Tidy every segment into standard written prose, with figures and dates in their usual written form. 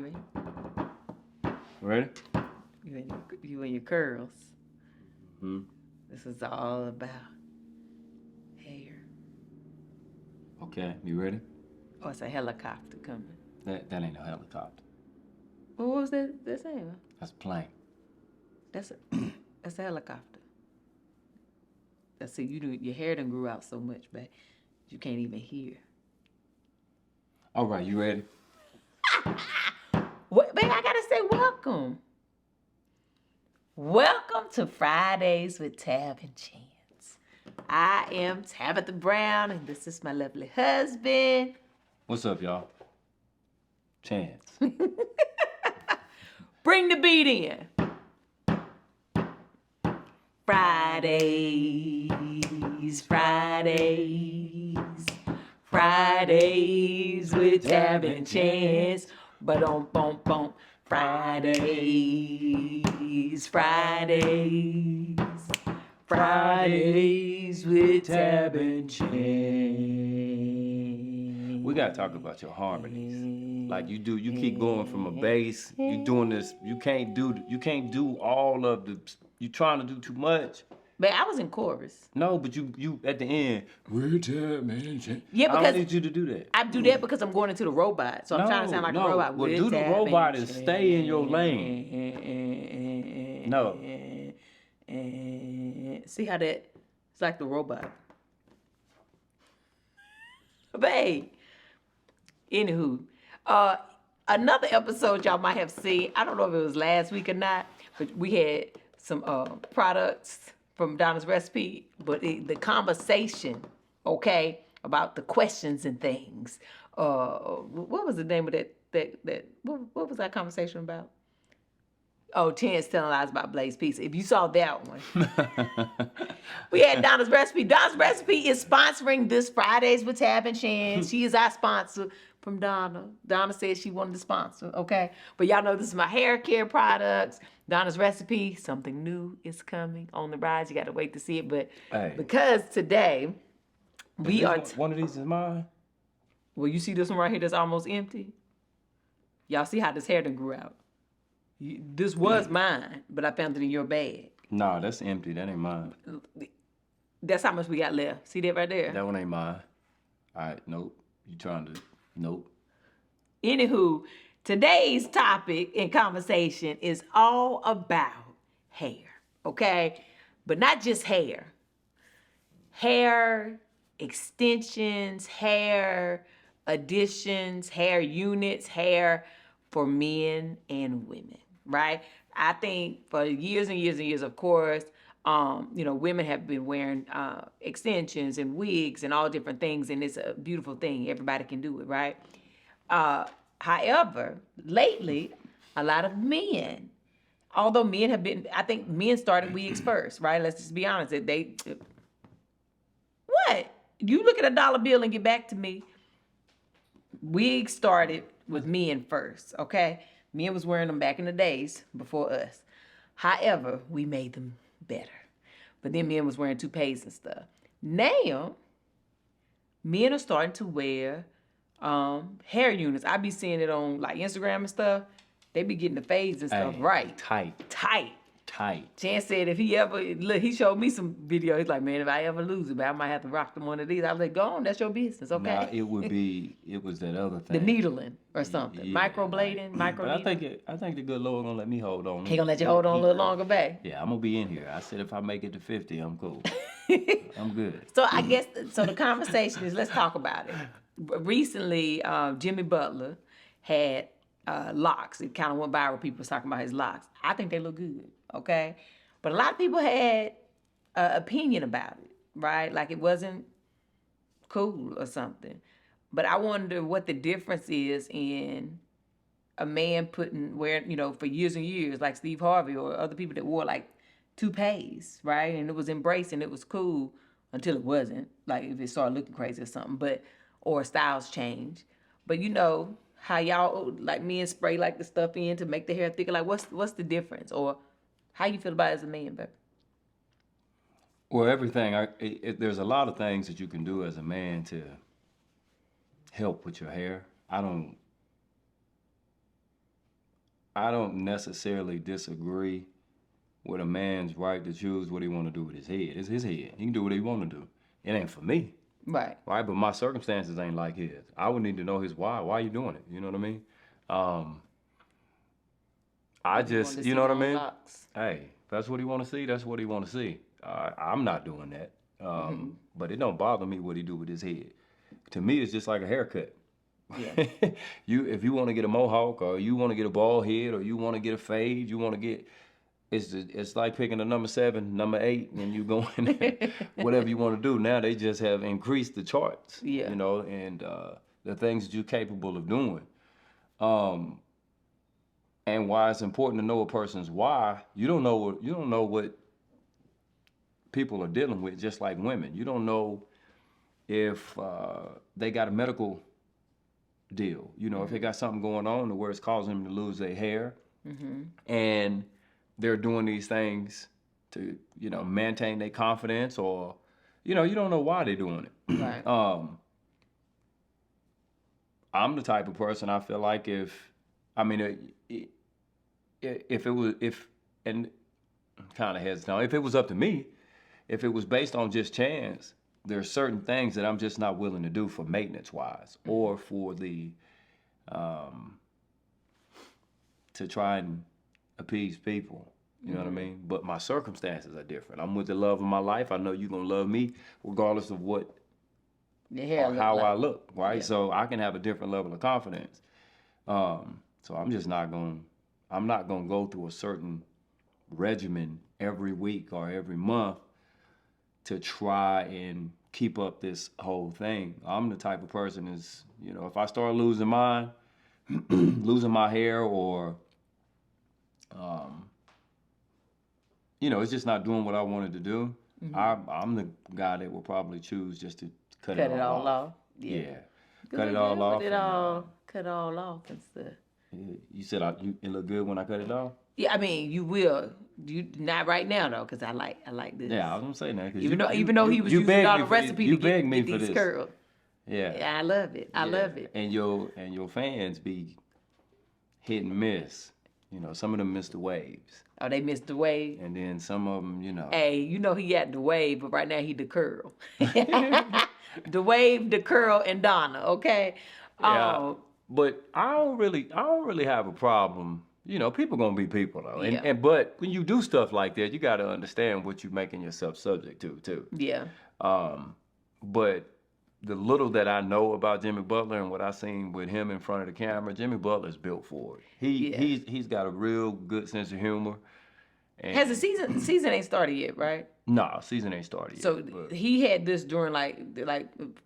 me. Ready? You and your curls. Hmm. This is all about hair. Okay, you ready? Oh, it's a helicopter coming. That ain't no helicopter. Well, what was that saying? That's a plane. That's a helicopter. See, your hair done grew out so much, but you can't even hear. All right, you ready? What, babe, I gotta say welcome. Welcome to Fridays with Tab and Chance. I am Tabitha Brown, and this is my lovely husband. What's up, y'all? Chance. Bring the beat in. Fridays, Fridays with Tab and Chance. Ba-dum-bum-bum. Fridays with Tab and Chance. We gotta talk about your harmonies. Like you keep going from a bass. You doing this. You can't do all of the. You trying to do too much. But I was in chorus. No, but you at the end. Yeah, because I don't need you to do that. I do that because I'm going into the robot, so I'm trying to sound like a robot. Well, do the robot and stay in your lane. No. See how that? It's like the robot. Babe. Anywho, another episode y'all might have seen. I don't know if it was last week or not, but we had some products from Donna's Recipe, but the conversation, okay, about the questions and things. What was the name of that what was that conversation about? Oh, Chance telling lies about Blaze Pizza. If you saw that one. We had Donna's Recipe. Donna's Recipe is sponsoring this Fridays with Tab and Chance. She is our sponsor from Donna. Donna said she wanted to sponsor, okay? But y'all know this is my hair care products. Donna's Recipe, something new is coming on the rise. You got to wait to see it. But because today we are... One of these is mine? Well, you see this one right here that's almost empty? Y'all see how this hair done grew out? This was mine, but I found it in your bag. Nah, that's empty. That ain't mine. That's how much we got left. See that right there? That one ain't mine. All right, nope. You trying to... Nope. Anywho, today's topic and conversation is all about hair, okay? But not just hair. Hair extensions, hair additions, hair units, hair for men and women, right? I think for years and years and years, of course, women have been wearing extensions and wigs and all different things, and it's a beautiful thing. Everybody can do it, right? However, lately, a lot of men, although men have been, I think men started wigs first, right? Let's just be honest. What? You look at a dollar bill and get back to me. Wigs started with men first, okay? Men was wearing them back in the days before us. However, we made them better. But then men was wearing toupees and stuff. Now, men are starting to wear hair units. I be seeing it on like Instagram and stuff. They be getting the fades and stuff right. Tight. Chance said if he ever, look, he showed me some video. He's like, man, if I ever lose it, man, I might have to rock them one of these. I was like, go on, that's your business, okay? Nah, it was that other thing. The needling or something. Yeah, microblading, But I think the good Lord gonna let me hold on. He gonna let you hold on a little longer, babe? Yeah, I'm gonna be in here. I said if I make it to 50, I'm cool. I'm good. So I guess, the conversation is, let's talk about it. Recently, Jimmy Butler had locks. It kind of went viral. People was talking about his locks. I think they look good, okay? But a lot of people had an opinion about it, right? Like it wasn't cool or something. But I wonder what the difference is in a man wearing, for years and years, like Steve Harvey or other people that wore like toupees, right? And it was embraced and it was cool until it wasn't. Like if it started looking crazy or something, or styles change. But how y'all, like men spray like the stuff in to make the hair thicker. Like what's the difference? Or how you feel about it as a man, baby? Well, everything, there's a lot of things that you can do as a man to help with your hair. I don't necessarily disagree with a man's right to choose what he want to do with his head. It's his head. He can do what he want to do. It ain't for me. Right. Right? But my circumstances ain't like his. I would need to know his why. Why you doing it? You know what I mean? I just, you know what I mean? Hey, if that's what he want to see, that's what he want to see. I'm not doing that. But it don't bother me what he do with his head. To me, it's just like a haircut. Yeah. If you want to get a mohawk, or you want to get a bald head, or you want to get a fade, you want to get, it's like picking a number 7, number 8, and you going whatever you want to do. Now they just have increased the charts, Yeah. you know, and the things that you're capable of doing. And why it's important to know a person's why. You don't know what people are dealing with, just like women. You don't know if they got a medical deal. You know, if they got something going on where it's causing them to lose their hair, and they're doing these things to, you know, maintain their confidence, or, you know, you don't know why they're doing it. Right. I'm the type of person, I feel like if it was up to me, if it was based on just chance, there's certain things that I'm just not willing to do for maintenance wise, or for the to try and appease people. You know what I mean? But my circumstances are different. I'm with the love of my life. I know you're gonna love me regardless of what or how I look, right? Yeah. So I can have a different level of confidence. So I'm not gonna go through a certain regimen every week or every month to try and keep up this whole thing. I'm the type of person is, you know, if I start losing mine, losing my hair, or you know, it's just not doing what I wanted to do. I'm the guy that will probably choose just to cut it all off. Yeah. Cut it all off. Cut it all off and stuff. You said it look good when I cut it off? Yeah, I mean, you will. You not right now though, because I like this. Yeah, I was gonna say that. Even though he was using all the recipe to get these this. curls. Yeah, I love it. I love it. And your fans be hit and miss. You know, some of them miss the waves. Oh, they missed the wave. And then some of them, you know. Hey, you know he got the wave, but right now he the curl. The wave, the curl, and Donna. Okay. Yeah. But I don't really have a problem. You know, people gonna be people though. Yeah. But when you do stuff like that, you gotta understand what you're making yourself subject to too. Yeah. But the little that I know about Jimmy Butler and what I seen with him in front of the camera, Jimmy Butler's built for it. He's got a real good sense of humor. And has the season ain't started yet, right? No, season ain't started yet. So he had this during like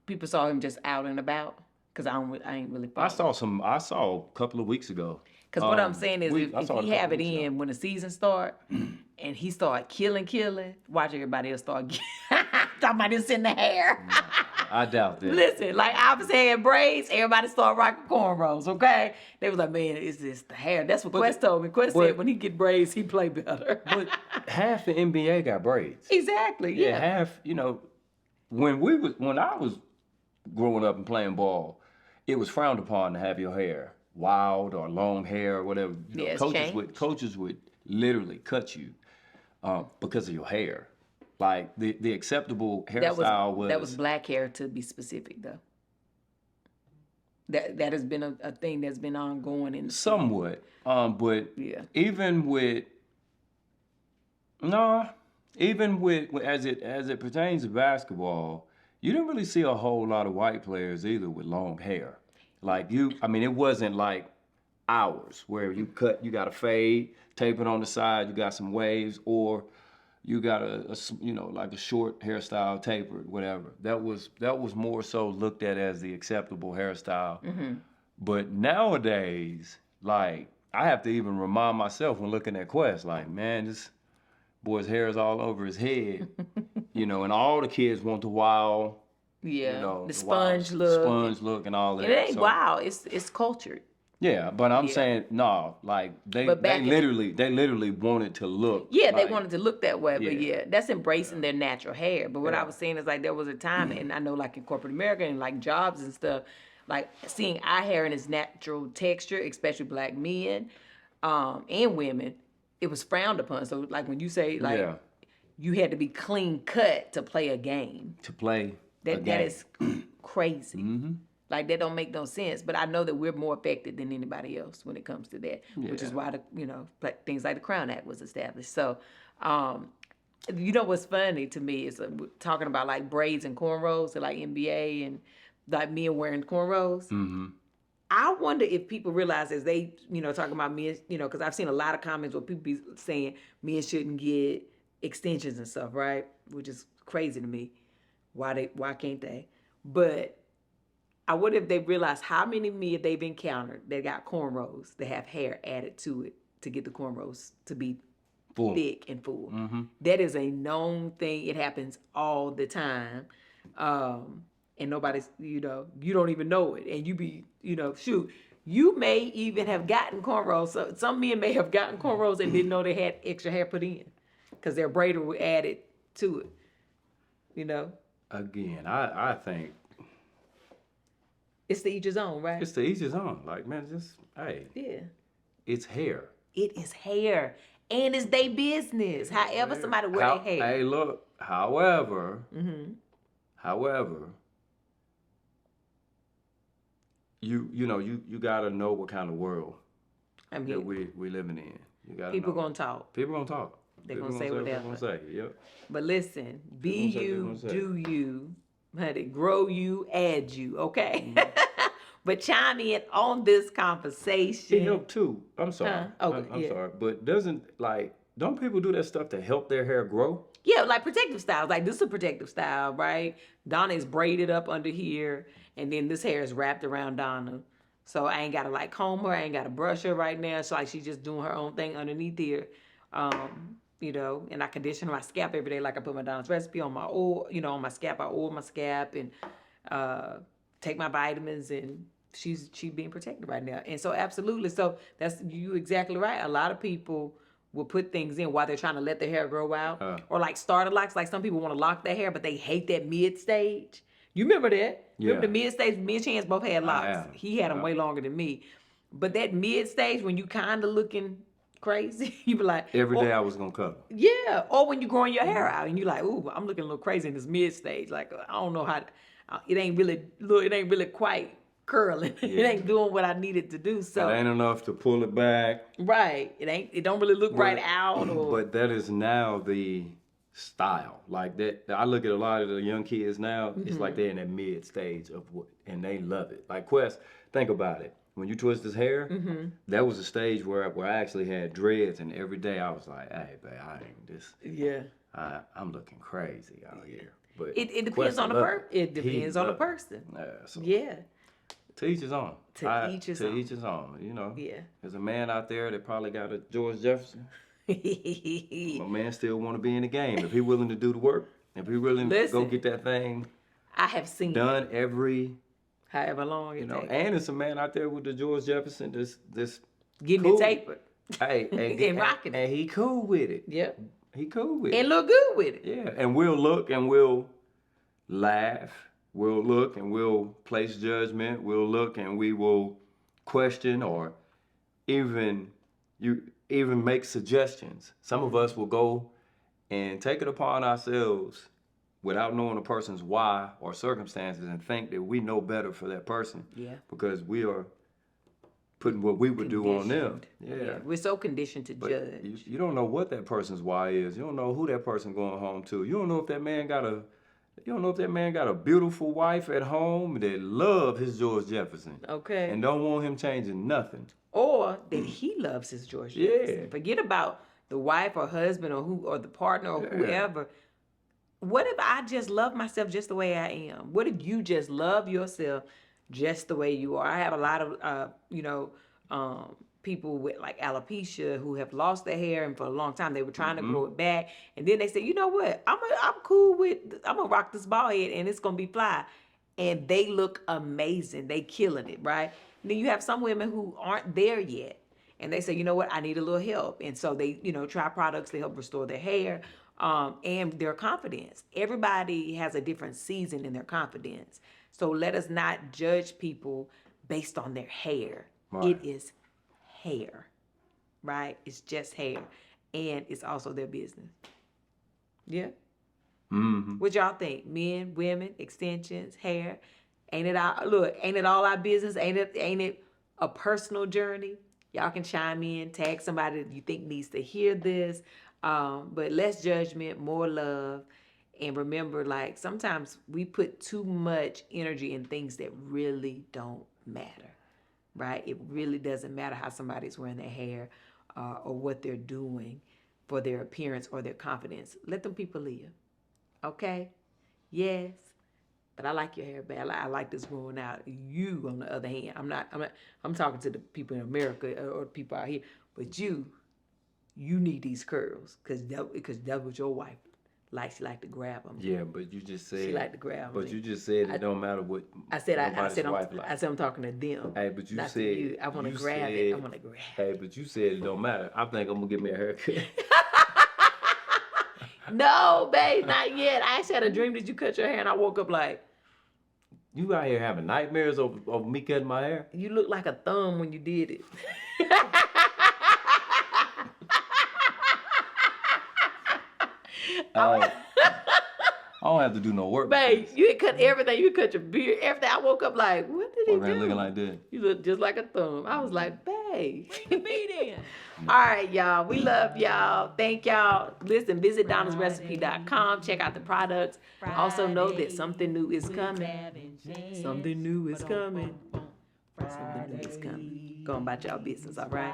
people saw him just out and about. Cause I ain't really following. I saw a couple of weeks ago. Cause what I'm saying is if he have it in when the season start and he start killing, watch everybody else start talking about this in the hair. I doubt that. Listen, like I was had braids, everybody started rocking cornrows, okay? They was like, man, it's just the hair. That's what Quest told me. Quest said when he get braids, he play better. But half the NBA got braids. Exactly, yeah. Half, you know, when I was growing up and playing ball, it was frowned upon to have your hair wild or long hair or whatever. You know, coaches would literally cut you because of your hair. Like the acceptable hairstyle that was black hair, to be specific though. That has been a thing that's been ongoing in somewhat. But even with as it pertains to basketball, you didn't really see a whole lot of white players either with long hair. Like it wasn't like ours where you got a fade, tape it on the side, you got some waves, or you got a like a short hairstyle, tapered, whatever. That was more so looked at as the acceptable hairstyle. But nowadays, like, I have to even remind myself when looking at Quest, like, man, this boy's hair is all over his head, you know, and all the kids want the wild, yeah, you know, the sponge look and all that. It ain't wild, it's cultured. Yeah, but I'm saying no, like they literally wanted to look. Yeah, they wanted to look that way, but that's embracing their natural hair. But what I was saying is like there was a time, and I know like in corporate America and like jobs and stuff, like seeing our hair in its natural texture, especially black men, and women, it was frowned upon. So like when you say like Yeah. you had to be clean cut to play a game, To play a that game. is crazy. Like that don't make no sense. But I know that we're more affected than anybody else when it comes to that, which is Yeah. why things like the Crown Act was established. So, what's funny to me is talking about like braids and cornrows, like NBA and like men wearing cornrows. I wonder if people realize as they, talking about men, because I've seen a lot of comments where people be saying men shouldn't get extensions and stuff, right? Which is crazy to me. Why can't they? But I wonder if they realize how many men they've encountered that got cornrows that have hair added to it to get the cornrows to be Full. thick and full. That is a known thing. It happens all the time. And nobody's, you don't even know it. And you be, shoot, you may even have gotten cornrows. So some men may have gotten cornrows and didn't know they had extra hair put in because their braider was added to it, Again, I think It's to each his own, right? it's to each his own. Like, man, just, hey, Yeah. it's hair. It is hair. And it's their business. However somebody wear their hair. Hey, look, however, you gotta know what kind of world I'm that here. we living in. You gotta People know. gonna talk. People gonna talk. They People gonna say what they're they gonna say. Yep. But listen, be People gonna say what you, they gonna do you, honey, grow you, add you, okay? But chime in on this It conversation. helped too. I'm sorry. Huh? Oh, I'm yeah. sorry. But don't people do that stuff to help their hair grow? Yeah, like protective styles. Like this is a protective style, right? Donna is braided up under here, and then this hair is wrapped around Donna. So I ain't gotta like comb her, I ain't gotta brush her right now. So like she's just doing her own thing underneath here. And I condition my scalp every day. Like I put my Donna's recipe on my oil, on my scalp. I oil my scalp and take my vitamins, and she's being protected right now. And so absolutely, so that's you exactly right. A lot of people will put things in while they're trying to let their hair grow out, or like starter locks. Like some people want to lock their hair, but they hate that mid stage. You remember that? Remember the mid stage? Me and Chance both had locks. have. He had them way longer than me. But that mid stage, when you kind of looking crazy, you be like Every day I was gonna cover. yeah. Or when you growing your hair out and you like, ooh, I'm looking a little crazy in this mid stage. Like I don't know how. It ain't really quite curling. It ain't doing what I needed to do. So It ain't enough to pull it back. right. It don't really look right out. Or But that is now the style. Like that, I look at a lot of the young kids now. It's like they're in that mid stage of what, and they love it. Like Quest, think about it. When you twist his hair, that was a stage where I actually had dreads, and every day I was like, "Hey, babe, I ain't this. yeah. I'm looking crazy out here." But It depends Quest on the love person. It depends on the love it. person. So Yeah. to each his own. To each his own. To each his own. Yeah. There's a man out there that probably got a George Jefferson. My man still want to be in the game. If he willing to do the work, if he willing to go Listen. get that thing I have seen done every, however long it takes. and it's a man out there with the George Jefferson, this Getting cool. it tapered. Hey, And rocking it. and he cool with it. Yep. He cool with And it. look good with it. Yeah, and we'll look and we'll laugh. We'll look and we'll place judgment. We'll look and we will question or even make suggestions. Some of us will go and take it upon ourselves without knowing a person's why or circumstances and think that we know better for that person. Yeah. Because we are putting what we would do on them. Yeah. We're so conditioned to But judge. you don't know what that person's why is. You don't know who that person going home to. You don't know if that man got a beautiful wife at home that love his George Jefferson. Okay. And don't want him changing nothing. Or that he loves his George Yeah. Jefferson. Forget about the wife or husband or the partner or whoever. What if I just love myself just the way I am? What if you just love yourself just the way you are? I have a lot of people with like alopecia who have lost their hair, and for a long time they were trying to grow it back, and then they say, you know what, I'm cool with, I'm gonna rock this bald head and it's gonna be fly, and they look amazing, they killing it, right? And then you have some women who aren't there yet, and they say, you know what, I need a little help, and so they try products to help restore their hair and their confidence. Everybody has a different season in their confidence, so let us not judge people based on their hair. Right. It is hair. right? It's just hair, and it's also their business. Yeah. Mm-hmm. What y'all think? Men, women, extensions, hair. Ain't it all look, ain't it all our business? Ain't it a personal journey? Y'all can chime in, tag somebody that you think needs to hear this. But less judgment, more love. And remember, like sometimes we put too much energy in things that really don't matter. Right? It really doesn't matter how somebody's wearing their hair or what they're doing for their appearance or their confidence. Let them people live. Okay? Yes. But I like your hair, babe. I like this growing out. You, on the other hand, I'm talking to the people in America or the people out here. But you need these curls because that was your wife. Like she like to grab them. Yeah, but you just said She like to grab them. But you just said it don't matter what I said nobody's wife like. I said I'm talking to them. Hey, but you not said to you. I want to grab it. I want to grab it. Hey, but you said it don't matter. I think I'm gonna get me a haircut. No, babe, not yet. I actually had a dream that you cut your hair, and I woke up like, You out here having nightmares over me cutting my hair? you look like a thumb when you did it. I don't have to do no work. Babe, you had cut everything. You cut your beard, everything. I woke up like, what did he do? Looking like that. You look just like a thumb. I was like, babe. Bring the beat in. All right, y'all. We love y'all. Thank y'all. Listen, visit Donna'sRecipe.com. Check out the products. Also know that something new is coming. Something new is coming. Something new is coming. Go about y'all business, all right?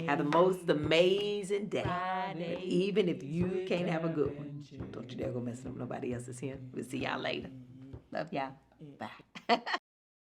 Have the most amazing day. But even if you can't have a good one, don't you dare go messing up nobody else's here. We'll see y'all later. Love y'all. Bye.